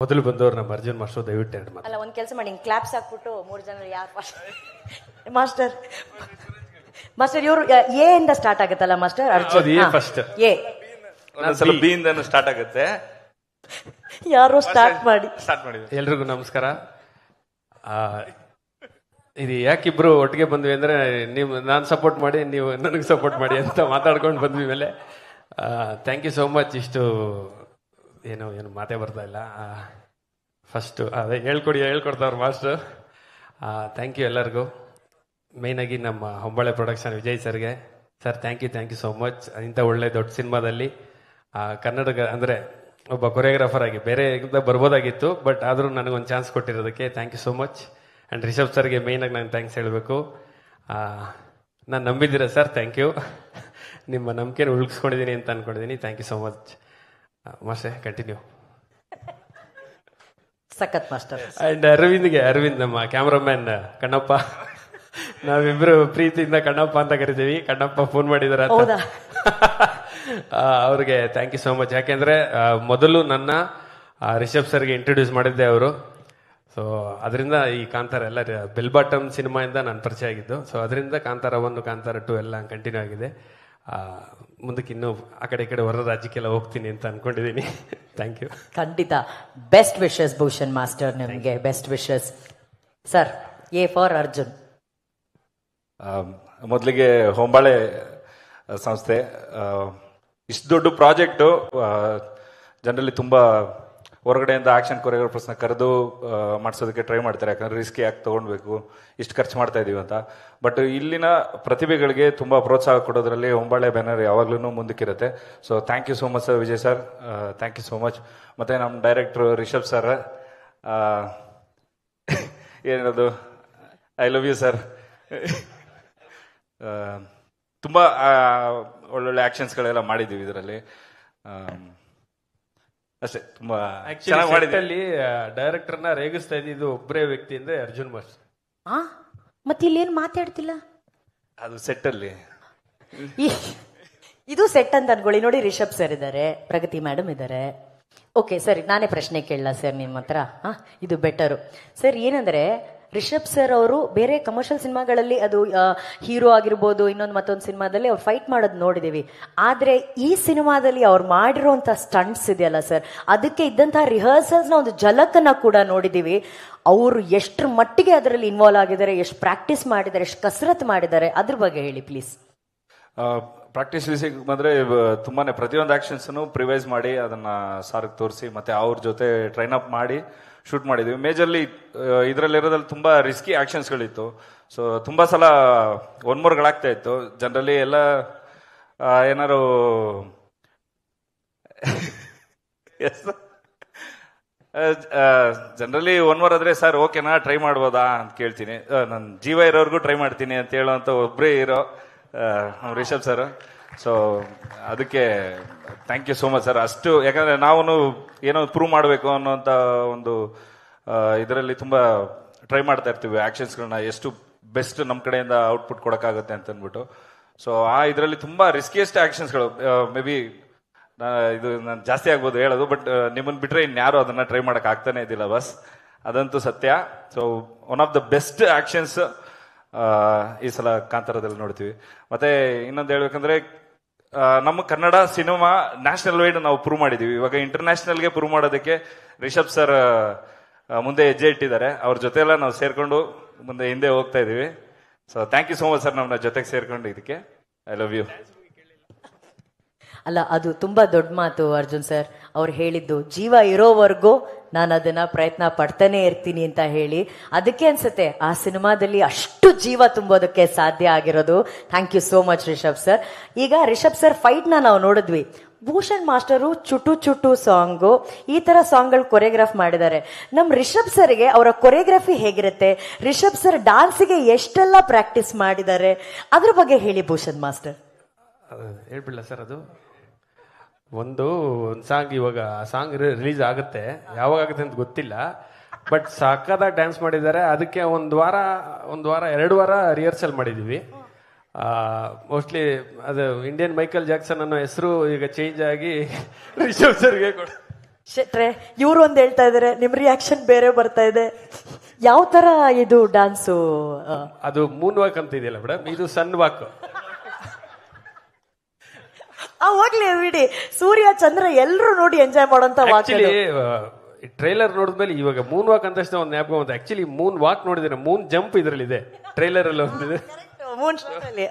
ಮೊದಲು ಬಂದವರು ನಮ್ಮ ಅರ್ಜುನ್ ಮಾಸ್ಟರ್ ದಯವಿಟ್ಟು ಎರಡು ಮಾತು. ಅಲ್ಲ, ಒಂದ್ ಕೆಲಸ ಮಾಡಿ, ಕ್ಲಾಪ್ಸ್ ಹಾಕ್ಬಿಟ್ಟು 3 ಜನ ಯಾರು ಮಾಸ್ಟರ್ ಮಾಸ್ಟರ್ ಇವರು ಎ ಇಂದ ಸ್ಟಾರ್ಟ್ ಆಗುತ್ತಲ್ಲ ಮಾಸ್ಟರ್? ಅರ್ಜುನ್ ಫಸ್ಟ್ ಎ, ಒಂದೊಂದ್ಸಲ ಬಿ ಇಂದ ಸ್ಟಾರ್ಟ್ ಆಗುತ್ತೆ. ಯಾರು ಸ್ಟಾರ್ಟ್ ಮಾಡಿ. ಎಲ್ರಿಗೂ ನಮಸ್ಕಾರ. ಇದು ಯಾಕಿಬ್ರು ಒಟ್ಟಿಗೆ ಬಂದ್ವಿ ಅಂದ್ರೆ, ನೀವು ನಾನು ಸಪೋರ್ಟ್ ಮಾಡಿ, ನೀವು ನನಗೆ ಸಪೋರ್ಟ್ ಮಾಡಿ ಅಂತ ಮಾತಾಡ್ಕೊಂಡು ಬಂದ್ವಿ. ಮೇಲೆ ಥ್ಯಾಂಕ್ ಯು ಸೋ ಮಚ್. ಇಷ್ಟು ಏನು ಮಾತೇ ಬರ್ತಾ ಇಲ್ಲ. ಫಸ್ಟು ಅದೇ ಹೇಳ್ಕೊಡ್ತಾವ್ರು ಮಾಸ್ಟರ್. ಥ್ಯಾಂಕ್ ಯು ಎಲ್ಲರಿಗೂ. ಮೇಯ್ನಾಗಿ ನಮ್ಮ ಹೊಂಬಾಳೆ ಪ್ರೊಡಕ್ಷನ್ ವಿಜಯ್ ಸರ್ಗೆ. Sir thank you so much. ಇಂಥ ಒಳ್ಳೆ ದೊಡ್ಡ ಸಿನಿಮಾದಲ್ಲಿ ಕನ್ನಡ ಅಂದರೆ ಒಬ್ಬ ಕೊರಿಯೋಗ್ರಾಫರ್ ಆಗಿ ಬೇರೆ ಬರ್ಬೋದಾಗಿತ್ತು, ಬಟ್ ಆದರೂ ನನಗೊಂದು ಚಾನ್ಸ್ ಕೊಟ್ಟಿರೋದಕ್ಕೆ thank you so much. And Rishab ಸರ್ಗೆ ಮೇಯ್ನಾಗಿ ನಾನು ಥ್ಯಾಂಕ್ಸ್ ಹೇಳಬೇಕು. ನಾನು ನಂಬಿದ್ದೀರಾ ಸರ್, ಥ್ಯಾಂಕ್ ಯು. ನಿಮ್ಮ ನಂಬಿಕೆನ ಉಳಿಸ್ಕೊಂಡಿದ್ದೀನಿ ಅಂತ ಅಂದ್ಕೊಂಡಿದ್ದೀನಿ. Thank you so much master. Continue. ಸಖತ್ ಮಾಸ್ಟರ್. ಅಂಡ್ ಅರವಿಂದ್ ನಮ್ಮ ಕ್ಯಾಮ್ರಾಮ್ಯಾನ್ ಕಣ್ಣಪ್ಪ, ನಾವಿಬ್ರು ಪ್ರೀತಿಯಿಂದ ಕಣ್ಣಪ್ಪ ಅಂತ ಕರಿತೀವಿ. ಕಣ್ಣಪ್ಪ ಫೋನ್ ಮಾಡಿದಾರೆ ಅಂತ. ಅವ್ರಿಗೆ ಥ್ಯಾಂಕ್ ಯು ಸೋ ಮಚ್. ಯಾಕೆಂದ್ರೆ ಮೊದಲು ನನ್ನ ರಿಷಬ್ ಸರ್ಗೆ ಇಂಟ್ರೊಡ್ಯೂಸ್ ಮಾಡಿದ್ದೆ ಅವರು. ಸೊ ಅದರಿಂದ ಈ ಕಾಂತಾರ ಎಲ್ಲ ಬೆಲ್ ಬಾಟಮ್ ಸಿನಿಮಾಯಿಂದ ನಾನು ಪರಿಚಯ ಆಗಿದ್ದು. ಸೊ ಅದರಿಂದ ಕಾಂತಾರ 1, ಕಾಂತಾರ 2 ಎಲ್ಲ ಕಂಟಿನ್ಯೂ ಆಗಿದೆ. ಮುಂದಕ್ಕೆ ಇನ್ನೂ ಆ ಕಡೆ ಈ ಕಡೆ ಹೊರ ರಾಜ್ಯಕ್ಕೆಲ್ಲ ಹೋಗ್ತೀನಿ ಅಂತ ಅನ್ಕೊಂಡಿದ್ದೀನಿ. Thank you. ಖಂಡಿತ. ಬೆಸ್ಟ್ ವಿಶಸ್ ಭೂಷಣ್ ಮಾಸ್ಟರ್, ನಿಮಗೆ best wishes. Sir, a for Arjun. ಮೊದಲಿಗೆ ಹೊಂಬಾಳೆ ಸಂಸ್ಥೆ ಇಷ್ಟು ದೊಡ್ಡ ಪ್ರಾಜೆಕ್ಟು ಜನರಲ್ಲಿ ತುಂಬ ಹೊರಗಡೆಯಿಂದ ಆಕ್ಷನ್ ಕೊರಿಯೋಗ್ರಾಫರ್ಸ್ನ ಕರೆದು ಮಾಡಿಸೋದಕ್ಕೆ ಟ್ರೈ ಮಾಡ್ತಾರೆ. ಯಾಕಂದ್ರೆ ರಿಸ್ಕ್ ಯಾಕೆ ತೊಗೊಳ್ಬೇಕು, ಇಷ್ಟು ಖರ್ಚು ಮಾಡ್ತಾ ಇದೀವಿ ಅಂತ. ಬಟ್ ಇಲ್ಲಿನ ಪ್ರತಿಭೆಗಳಿಗೆ ತುಂಬ ಪ್ರೋತ್ಸಾಹ ಕೊಡೋದ್ರಲ್ಲಿ ಹೊಂಬಾಳೆ ಬ್ಯಾನರ್ ಯಾವಾಗ್ಲೂ ಮುಂದಕ್ಕಿರುತ್ತೆ. So thank you so much sir, Vijay sir, thank you so much. ಮತ್ತು ನಮ್ಮ ಡೈರೆಕ್ಟ್ರು ರಿಷಬ್ ಸರ್, ಏನದು ಐ ಲವ್ ಯು ಸರ್. ತುಂಬ ಒಳ್ಳೊಳ್ಳೆ ಆಕ್ಷನ್ಸ್ಗಳೆಲ್ಲ ಮಾಡಿದ್ದೀವಿ ಇದರಲ್ಲಿ. ಅಷ್ಟೇ, ತುಂಬಾ ಚೆನ್ನಾಗಿ ಮಾಡಿದ್ದಲ್ಲಿ. ಡೈರೆಕ್ಟರ್ನ ರೇಗಿಸ್ತಾ ಇದ್ದಿದ್ದು ಒಬ್ಬರೇ ವ್ಯಕ್ತಿ ಅಂದ್ರೆ ಅರ್ಜುನ್ ಮಾಸ್ಟರ್. ಮತ್ತೆ ಇಲ್ಲೇನು ಮಾತಾಡ್ತಿಲ್ಲ? ಅದು ಸೆಟ್ ಅಲ್ಲಿ ಇದು ಸೆಟ್ ಅಂತ ಅನ್ಕೊಳ್ಳಿ. ನೋಡಿ, ರಿಷಬ್ ಸರ್ ಇದ್ದಾರೆ, ಪ್ರಗತಿ ಮೇಡಮ್ ಇದ್ದಾರೆ. ಓಕೆ ಸರಿ, ನಾನೇ ಪ್ರಶ್ನೆ ಕೇಳಲ್ಲ ಸರ್ ನಿಮ್ಮ ಹತ್ರ. ಇದು ಬೆಟರು ಸರ್. ಏನಂದ್ರೆ ರಿಷಬ್ ಸರ್ ಅವರು ಬೇರೆ ಕಮರ್ಷಿಯಲ್ ಸಿನಿಮಾಗಳಲ್ಲಿ ಅದು ಹೀರೋ ಆಗಿರ್ಬೋದು, ಇನ್ನೊಂದು ಮತ್ತೊಂದು ಸಿನಿಮಾದಲ್ಲಿ ಅವ್ರು ಫೈಟ್ ಮಾಡೋದು ನೋಡಿದೀವಿ. ಆದ್ರೆ ಈ ಸಿನಿಮಾದಲ್ಲಿ ಅವ್ರು ಮಾಡಿರೋಂಥ ಸ್ಟಂಟ್ಸ್ ಇದೆಯಲ್ಲ ಸರ್, ಅದಕ್ಕೆ ಇದ್ದಂತಹ ರಿಹರ್ಸಲ್ಸ್ನ ಒಂದು ಝಲಕನ್ನ ಕೂಡ ನೋಡಿದೀವಿ. ಅವರು ಎಷ್ಟರ ಮಟ್ಟಿಗೆ ಅದರಲ್ಲಿ ಇನ್ವಾಲ್ವ್ ಆಗಿದ್ದಾರೆ, ಎಷ್ಟು ಪ್ರಾಕ್ಟೀಸ್ ಮಾಡಿದ್ದಾರೆ, ಎಷ್ಟು ಕಸರತ್ ಮಾಡಿದ್ದಾರೆ, ಅದ್ರ ಬಗ್ಗೆ ಹೇಳಿ ಪ್ಲೀಸ್. ಪ್ರಾಕ್ಟೀಸ್ ವಿಷಯಕ್ಕೆ ಬಂದ್ರೆ ತುಂಬಾನೇ ಪ್ರತಿಯೊಂದು ಆಕ್ಷನ್ಸ್ನು ಪ್ರಿವೈಸ್ ಮಾಡಿ ಅದನ್ನ ಸಾರ್ಗೆ ತೋರಿಸಿ ಮತ್ತೆ ಅವ್ರ ಜೊತೆ ಟ್ರೈನ್ ಅಪ್ ಮಾಡಿ ಶೂಟ್ ಮಾಡಿದ್ವಿ. ಮೇಜರ್ಲಿ ಇದರಲ್ಲಿರೋದ್ರಲ್ಲಿ ತುಂಬಾ ರಿಸ್ಕಿ ಆಕ್ಷನ್ಸ್ಗಳಿತ್ತು. ಸೊ ತುಂಬಾ ಸಲ 1 ಮೋರ್ಗಳಾಗ್ತಾ ಇತ್ತು. ಜನರಲಿ ಎಲ್ಲ ಏನಾರು ಜನರಲಿ 1 ಮೋರ್ ಆದ್ರೆ ಸರ್ ಓಕೆನಾ ಟ್ರೈ ಮಾಡ್ಬೋದಾ ಅಂತ ಕೇಳ್ತೀನಿ. ನನ್ನ ಜೀವ ಇರೋರ್ಗೂ ಟ್ರೈ ಮಾಡ್ತೀನಿ ಅಂತ ಹೇಳೋಂತ ಒಬ್ಬರೇ ಇರೋ ರಿಷಬ್ ಸರ್. ಸೊ ಅದಕ್ಕೆ thank you so much sir. ಅಷ್ಟು ಯಾಕಂದ್ರೆ ನಾವು ಏನೋ ಪ್ರೂವ್ ಮಾಡಬೇಕು ಅನ್ನೋಂಥ ಒಂದು ಇದರಲ್ಲಿ ತುಂಬಾ ಟ್ರೈ ಮಾಡ್ತಾ ಇರ್ತೀವಿ ಆಕ್ಷನ್ಸ್ಗಳನ್ನ, ಎಷ್ಟು ಬೆಸ್ಟ್ ನಮ್ಮ ಕಡೆಯಿಂದ ಔಟ್ಪುಟ್ ಕೊಡೋಕ್ಕಾಗುತ್ತೆ ಅಂತ ಅಂದ್ಬಿಟ್ಟು. ಸೊ ಇದರಲ್ಲಿ ತುಂಬಾ ರಿಸ್ಕಿಯೆಸ್ಟ್ ಆಕ್ಷನ್ಸ್ಗಳು ಮೇ ಬಿ ಇದು ನಾನು ಜಾಸ್ತಿ ಆಗ್ಬೋದು ಹೇಳೋದು, ಬಟ್ ನಿಮ್ಮನ್ನು ಬಿಟ್ರೆ ಇನ್ಯಾರು ಅದನ್ನ ಟ್ರೈ ಮಾಡಕ್ ಆಗ್ತಾನೆ ಇದ್ದಿಲ್ಲ ಬಸ್, ಅದಂತೂ ಸತ್ಯ. So one of the best actions ಈ ಸಲ ಕಾಂತಾರದಲ್ಲಿ ನೋಡ್ತೀವಿ. ಮತ್ತೆ ಇನ್ನೊಂದು ಹೇಳ್ಬೇಕಂದ್ರೆ ನಮ್ಮ ಕನ್ನಡ ಸಿನಿಮಾ ನ್ಯಾಷನಲ್ ವೈಡ್ ನಾವು ಪ್ರೂವ್ ಮಾಡಿದೀವಿ. ಇವಾಗ ಇಂಟರ್ನ್ಯಾಷನಲ್ಗೆ ಪ್ರೂವ್ ಮಾಡೋದಕ್ಕೆ ರಿಷಬ್ ಸರ್ ಮುಂದೆ ಹೆಜ್ಜೆ ಇಟ್ಟಿದ್ದಾರೆ. ಅವ್ರ ಜೊತೆ ಎಲ್ಲ ನಾವು ಸೇರ್ಕೊಂಡು ಮುಂದೆ ಹಿಂದೆ ಹೋಗ್ತಾ ಇದೀವಿ. So thank you so much sir, ನಮ್ಮ ಜೊತೆಗೆ ಸೇರ್ಕೊಂಡು ಇದಕ್ಕೆ. I love you. ಅಲ್ಲ, ಅದು ತುಂಬಾ ದೊಡ್ಡ ಮಾತು ಅರ್ಜುನ್ ಸರ್. ಅವ್ರು ಹೇಳಿದ್ದು ಜೀವ ಇರೋವರೆಗೂ ನಾನು ಅದನ್ನ ಪ್ರಯತ್ನ ಪಡ್ತಾನೆ ಇರ್ತೀನಿ ಅಂತ ಹೇಳಿ. ಅದಕ್ಕೆ ಅನ್ಸುತ್ತೆ ಆ ಸಿನಿಮಾದಲ್ಲಿ ಅಷ್ಟು ಜೀವ ತುಂಬೋದಕ್ಕೆ ಸಾಧ್ಯ ಆಗಿರೋದು. Thank you so much Rishab sir. ಈಗ ರಿಷಬ್ ಸರ್ ಫೈಟ್ ನಾವು ನೋಡಿದ್ವಿ. ಭೂಷಣ್ ಮಾಸ್ಟರು ಚುಟು ಚುಟು ಸಾಂಗು, ಈ ತರ ಸಾಂಗ್ಗಳು ಕೊರಿಯೋಗ್ರಾಫ್ ಮಾಡಿದ್ದಾರೆ. ನಮ್ ರಿಷಬ್ ಸರ್ಗೆ ಅವರ ಕೊರಿಯೋಗ್ರಫಿ ಹೇಗಿರುತ್ತೆ, ರಿಷಬ್ ಸರ್ ಡಾನ್ಸ್ಗೆ ಎಷ್ಟೆಲ್ಲ ಪ್ರಾಕ್ಟೀಸ್ ಮಾಡಿದ್ದಾರೆ, ಅದ್ರ ಬಗ್ಗೆ ಹೇಳಿ ಭೂಷಣ್ ಮಾಸ್ಟರ್. ಹೇಳ್ಬಿಡ್ಲ ಸರ್? ಅದು ಒಂದು ಸಾಂಗ್, ಇವಾಗ ಸಾಂಗ್ ರಿಲೀಸ್ ಆಗುತ್ತೆ, ಯಾವಾಗ ಆಗುತ್ತೆ ಅಂತ ಗೊತ್ತಿಲ್ಲ, ಬಟ್ ಸಾಕಾದ ಡ್ಯಾನ್ಸ್ ಮಾಡಿದ್ದಾರೆ. ಅದಕ್ಕೆ ಒಂದು ವಾರ 2 ವಾರ ರಿಹರ್ಸಲ್ ಮಾಡಿದೀವಿ. ಮೋಸ್ಟ್ಲಿ ಅದು ಇಂಡಿಯನ್ ಮೈಕಲ್ ಜಾಕ್ಸನ್ ಅನ್ನೋ ಹೆಸರು ಈಗ ಚೇಂಜ್ ಆಗಿ ರಿಷಬ್ ಸರ್ಗೆ ಶೆಟ್ರೆ ಇವ್ರು ಒಂದ್ ಹೇಳ್ತಾ ಇದಾರೆ, ನಿಮ್ ರಿಯಾಕ್ಷನ್ ಬೇರೆ ಬರ್ತಾ ಇದೆ. ಯಾವ ತರ ಇದು ಡಾನ್ಸು? ಅದು ಮೂನ್ ವಾಕ್ ಅಂತ ಇದೆಯಲ್ಲ ಮೇಡಮ್, ಇದು ಸನ್ ವಾಕ್. ಹೋಗ್ಲಿ ಬಿಡಿ, ಸೂರ್ಯ ಚಂದ್ರ ಎಲ್ರು ನೋಡಿ ಎಂಜಾಯ್ ಮಾಡೋಂತ ವಾಕ್. ಆಕ್ಚುಲಿ ಟ್ರೈಲರ್ ನೋಡಿದ್ಮೇಲೆ ಇವಾಗ ಮೂನ್ ವಾಕ್ ಅಂತ ಒಂದು ಜ್ಞಾಪಕ ಬಂತು. ಆಕ್ಚುಲಿ ಮೂನ್ ವಾಕ್ ನೋಡಿದ್ರೆ ಮೂನ್ ಜಂಪ್ ಇದ್ರಲ್ಲಿ ಇದೆ, ಟ್ರೈಲರ್ ಅಲ್ಲಿ ಒಂದಿದೆ. ಮೂನ್ ಅಲ್ಲಿ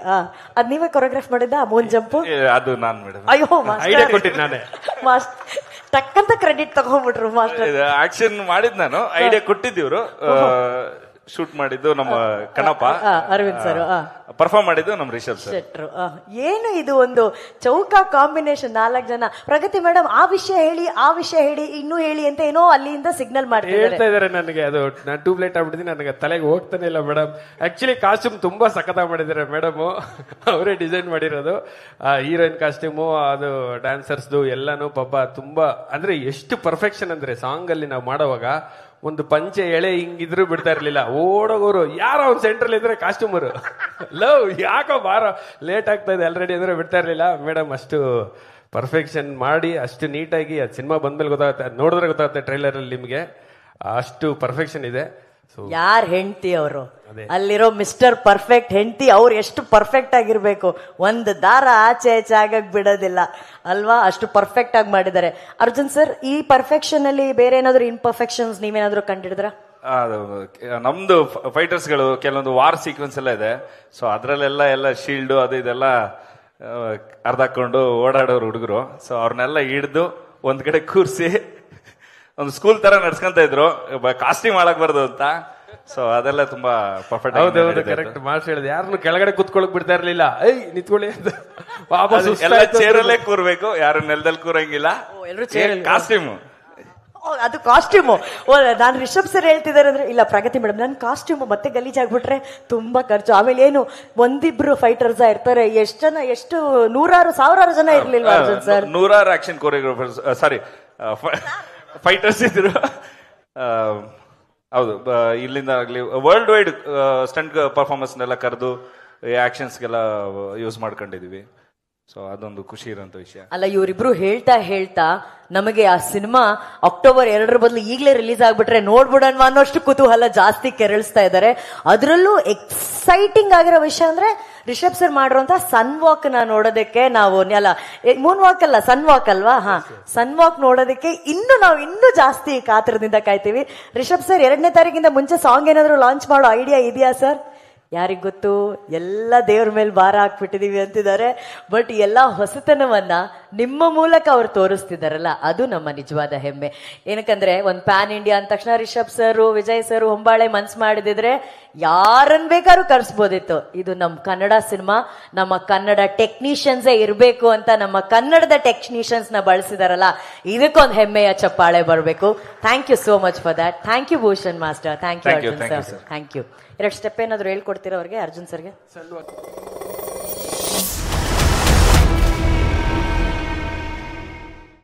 ಅದ್ ನೀವೇ ಕೊರಿಯೋಗ್ರಾಫ್ ಮಾಡಿದ್ದ ಮೂನ್ ಜಂಪ್? ಅದು ನಾನ್ ಮೇಡಮ್. ಅಯ್ಯೋ ಐಡಿಯಾ ಕೊಟ್ಟಿದ್ದು ನಾನೇ. ಟಕ್ಕಂತ ಕ್ರೆಡಿಟ್ ತಗೊಂಡ್ಬಿಟ್ರು ಮಾಸ್ಟರ್. ಆಕ್ಷನ್ ಮಾಡಿದ್ ನಾನು, ಐಡಿಯಾ ಕೊಟ್ಟಿದ್ದೀವ್ರು. ಶೂಟ್ ಮಾಡಿದ್ದು ನಮ್ಮ ಕಣಪ್ಪ ಅರವಿಂದ್ ಸರ್, ಪರ್ಫಾರ್ಮ್ ಮಾಡಿದ್ದು ನಮ್ಮ ರಿಷಬ್ ಸರ್. ಶೆಟ್ರು. ಏನು ಇದು ಒಂದು ಚೌಕ ಕಾಂಬಿನೇಷನ್, 4 ಜನ. ಪ್ರಗತಿ ಮೇಡಮ್ ಆ ವಿಷಯ ಹೇಳಿ, ಆ ವಿಷಯ ಹೇಳಿ, ಇನ್ನೂ ಹೇಳಿ ಅಂತ ಏನೋ ಅಲ್ಲಿಂದ ಸಿಗ್ನಲ್ ಹೇಳ್ತಾ ಇದಾರೆ ನನಗೆ. ಅದು ನಾನು ಟ್ಯೂಬ್ಲೈಟ್ ಆಗ್ಬಿಟ್ಟಿದ್ದೀನಿ, ನನಗೆ ತಲೆಗೆ ಹೋಗ್ತಾನೆ ಇಲ್ಲ ಮೇಡಮ್. ಆಕ್ಚುಲಿ ಕಾಸ್ಟ್ಯೂಮ್ ತುಂಬಾ ಸಖತ್ತಾಗಿ ಮಾಡಿದ್ದಾರೆ ಮೇಡಮ್, ಅವರೇ ಡಿಸೈನ್ ಮಾಡಿರೋದು. ಹೀರೋಯಿನ್ ಕಾಸ್ಟ್ಯೂಮು, ಅದು ಡ್ಯಾನ್ಸರ್ಸ್ದು ಎಲ್ಲಾನು ಪಾಪ ತುಂಬಾ ಅಂದ್ರೆ ಎಷ್ಟು ಪರ್ಫೆಕ್ಷನ್ ಅಂದ್ರೆ, ಸಾಂಗ್ ಅಲ್ಲಿ ನಾವು ಮಾಡೋವಾಗ ಒಂದು ಪಂಚೆ ಎಳೆ ಹಿಂಗಿದ್ರು ಬಿಡ್ತಾ ಇರ್ಲಿಲ್ಲ. ಓಡೋಗೋರು ಯಾರೋ ಒಂದು ಸೆಂಟ್ರಲ್ ಇದ್ರೆ ಕಾಸ್ಟ್ಯೂಮರು ಲವ್ ಯಾಕೋ ಬಾರೋ ಲೇಟ್ ಆಗ್ತಾ ಇದೆ ಆಲ್ರೆಡಿ ಅಂದ್ರೆ ಬಿಡ್ತಾ ಇರ್ಲಿಲ್ಲ. ಮೇಡಮ್ ಅಷ್ಟು ಪರ್ಫೆಕ್ಷನ್ ಮಾಡಿ ಅಷ್ಟು ನೀಟಾಗಿ, ಅದು ಸಿನಿಮಾ ಬಂದ್ಮೇಲೆ ಗೊತ್ತಾಗುತ್ತೆ, ನೋಡಿದ್ರೆ ಗೊತ್ತಾಗುತ್ತೆ ಟ್ರೈಲರ್ ಅಲ್ಲಿ ನಿಮ್ಗೆ, ಅಷ್ಟು ಪರ್ಫೆಕ್ಷನ್ ಇದೆ. ಯಾರ್ ಹೆಂಡತಿ ಅವರು, ಅಲ್ಲಿರೋ ಮಿಸ್ಟರ್ ಪರ್ಫೆಕ್ಟ್ ಹೆಂಡತಿ, ಅವ್ರು ಎಷ್ಟು ಪರ್ಫೆಕ್ಟ್ ಆಗಿರ್ಬೇಕು, ಒಂದು ದಾರ ಆಚೆ ಆಚೆ ಆಗಕ್ ಬಿಡೋದಿಲ್ಲ ಅಲ್ವಾ, ಅಷ್ಟು ಪರ್ಫೆಕ್ಟ್ ಆಗಿ ಮಾಡಿದ್ದಾರೆ. ಅರ್ಜುನ್ ಸರ್, ಈ ಪರ್ಫೆಕ್ಷನ್ ಅಲ್ಲಿ ಬೇರೆ ಏನಾದ್ರು ಇನ್ಪರ್ಫೆಕ್ಷನ್ಸ್ ನೀವೇನಾದ್ರು ಕಂಡಿಡಿದ್ರ? ನಮ್ದು ಫೈಟರ್ಸ್ ಗಳು ಕೆಲವೊಂದು ವಾರ್ ಸೀಕ್ವೆನ್ಸ್ ಎಲ್ಲ ಇದೆ. ಸೊ ಅದ್ರಲ್ಲೆಲ್ಲ ಶೀಲ್ಡ್ ಅದು ಇದೆಲ್ಲ ಅರ್ಧಾಕೊಂಡು ಓಡಾಡೋರು ಹುಡುಗರು. ಸೊ ಅವ್ರನ್ನೆಲ್ಲ ಹಿಡ್ದು ಒಂದ್ ಕಡೆ ಕೂರ್ಸಿ ಒಂದು ಸ್ಕೂಲ್ ತರ ನಡ್ಸ್ಕೊಂತ ಇದ್ರು, ಕಾಸ್ಟ್ಯೂಮ್ ಮಾಡಕ್ಬಾರ್ದು ಅಂತ. ಸೊ ಅದೆಲ್ಲ ತುಂಬಾ ಪರ್ಫೆಕ್ಟ್. ಹೌದೌದು, ಕರೆಕ್ಟ್ ಮಾರ್ಕ್ಸ್ ಹೇಳಿದೆ. ಯಾರನ್ನು ಕೆಳಗಡೆ ಕುತ್ಕೊಳಕ್ ಬಿಡ್ತಾ ಇರ್ಲಿಲ್ಲ, ಐ ನಿಂತ್ಕೊಳ್ಳಿ ಅಂತ. ಎಲ್ಲ ಚೇರಲ್ಲೇ ಕೂರ್ಬೇಕು, ಯಾರು ನೆಲದಲ್ಲಿ ಕೂರಂಗಿಲ್ಲ. ಕಾಸ್ಟ್ಯೂಮ್, ಅದು ಕಾಸ್ಟ್ಯೂಮು. ನಾನು ರಿಷಬ್ ಸರ್ ಹೇಳ್ತಿದ್ದಾರೆ ಅಂದ್ರೆ, ಇಲ್ಲ ಪ್ರಗತಿ ಮೇಡಮ್ ನನ್ ಕಾಸ್ಟ್ಯೂಮ್ ಮತ್ತೆ ಗಲೀಜಾಗ್ಬಿಟ್ರೆ ತುಂಬಾ ಖರ್ಚು. ಆಮೇಲೆ ಏನು ಒಂದಿಬ್ರು ಫೈಟರ್ಸ್ ಇರ್ತಾರೆ, ಎಷ್ಟು ಜನ, ಎಷ್ಟು ನೂರಾರು ಸಾವಿರಾರು ಜನ ಇರ್ಲಿಲ್ವಾ ಅರ್ಜುನ್ ಸರ್? 100 ಆಕ್ಷನ್ ಕೊರಿಯೋಗ್ರಾಫರ್ಸ್, ಸಾರಿ ಫೈಟರ್ಸ್ ಇದ್ರು. ಹೌದು, ಇಲ್ಲಿಂದ ಆಗ್ಲಿ ವರ್ಲ್ಡ್ ವೈಡ್ ಸ್ಟಂಟ್ ಪರ್ಫಾರ್ಮೆನ್ಸ್ ಕರೆದು ಆಕ್ಷನ್ಸ್ಗೆಲ್ಲ ಯೂಸ್ ಮಾಡ್ಕೊಂಡಿದೀವಿ. ಸೊ ಅದೊಂದು ಖುಷಿ ಇರೋಂಥ ವಿಷಯ. ಅಲ್ಲ, ಇವರಿಬ್ರು ಹೇಳ್ತಾ ನಮಗೆ ಆ ಸಿನಿಮಾ ಅಕ್ಟೋಬರ್ 2 ಬದಲು ಈಗಲೇ ರಿಲೀಸ್ ಆಗ್ಬಿಟ್ರೆ ನೋಡ್ಬಿಡೋಣ ಅನ್ನೋಷ್ಟು ಕುತೂಹಲ ಜಾಸ್ತಿ ಕೆರಳಿಸ್ತಾ ಇದ್ದಾರೆ. ಅದರಲ್ಲೂ ಎಕ್ಸೈಟಿಂಗ್ ಆಗಿರೋ ವಿಷಯ ಅಂದ್ರೆ ರಿಷಬ್ ಸರ್ ಮಾಡಿರುವಂತ ಸನ್ ವಾಕ್ ನ ನೋಡೋದಕ್ಕೆ ನಾವು, ಅಲ್ಲ ಮೂನ್ ವಾಕ್ ಅಲ್ಲ ಸನ್ ವಾಕ್ ಅಲ್ವಾ, ಸನ್ ವಾಕ್ ನೋಡೋದಕ್ಕೆ ನಾವು ಇನ್ನೂ ಜಾಸ್ತಿ ಕಾತರದಿಂದ ಕಾಯ್ತೀವಿ. ರಿಷಬ್ ಸರ್ 2ನೇ ತಾರೀಕಿಂದ ಮುಂಚೆ ಸಾಂಗ್ ಏನಾದ್ರು ಲಾಂಚ್ ಮಾಡೋ ಐಡಿಯಾ ಇದೆಯಾ ಸರ್? ಯಾರಿಗ್ ಗೊತ್ತು, ಎಲ್ಲ ದೇವ್ರ ಮೇಲೆ ಭಾರ ಹಾಕ್ಬಿಟ್ಟಿದೀವಿ ಅಂತಿದ್ದಾರೆ. ಬಟ್ ಎಲ್ಲ ಹೊಸತನವನ್ನ ನಿಮ್ಮ ಮೂಲಕ ಅವ್ರು ತೋರಿಸ್ತಿದಾರಲ್ಲ, ಅದು ನಮ್ಮ ನಿಜವಾದ ಹೆಮ್ಮೆ. ಏನಕ್ಕಂದ್ರೆ ಒಂದ್ ಪ್ಯಾನ್ ಇಂಡಿಯಾ ಅಂದ ತಕ್ಷಣ ರಿಷಬ್ ಸರ್, ವಿಜಯ್ ಸರ್, ಹೊಂಬಾಳೆ ಮನ್ಸ್ ಮಾಡಿದಿದ್ರೆ ಯಾರನ್ ಬೇಕಾದ್ರೂ ಕರ್ಸ್ಬೋದಿತ್ತು. ಇದು ನಮ್ಮ ಕನ್ನಡ ಸಿನಿಮಾ, ನಮ್ಮ ಕನ್ನಡ ಟೆಕ್ನಿಷಿಯನ್ಸೇ ಇರ್ಬೇಕು ಅಂತ ನಮ್ಮ ಕನ್ನಡದ ಟೆಕ್ನಿಷಿಯನ್ಸ್ ನ ಬಳಸಿದಾರಲ್ಲ, ಇದಕ್ಕೊಂದು ಹೆಮ್ಮೆಯ ಚಪ್ಪಾಳೆ ಬರಬೇಕು. Thank you so much for that. Thank you Bhushan master, thank you Arjun sir, thank you. 2 step ಏನಾದ್ರು ಹೇಳ್ಕೊಡ್ತೀರಾ ಅವ್ರಿಗೆ, ಅರ್ಜುನ್ ಸರ್ಗೆ?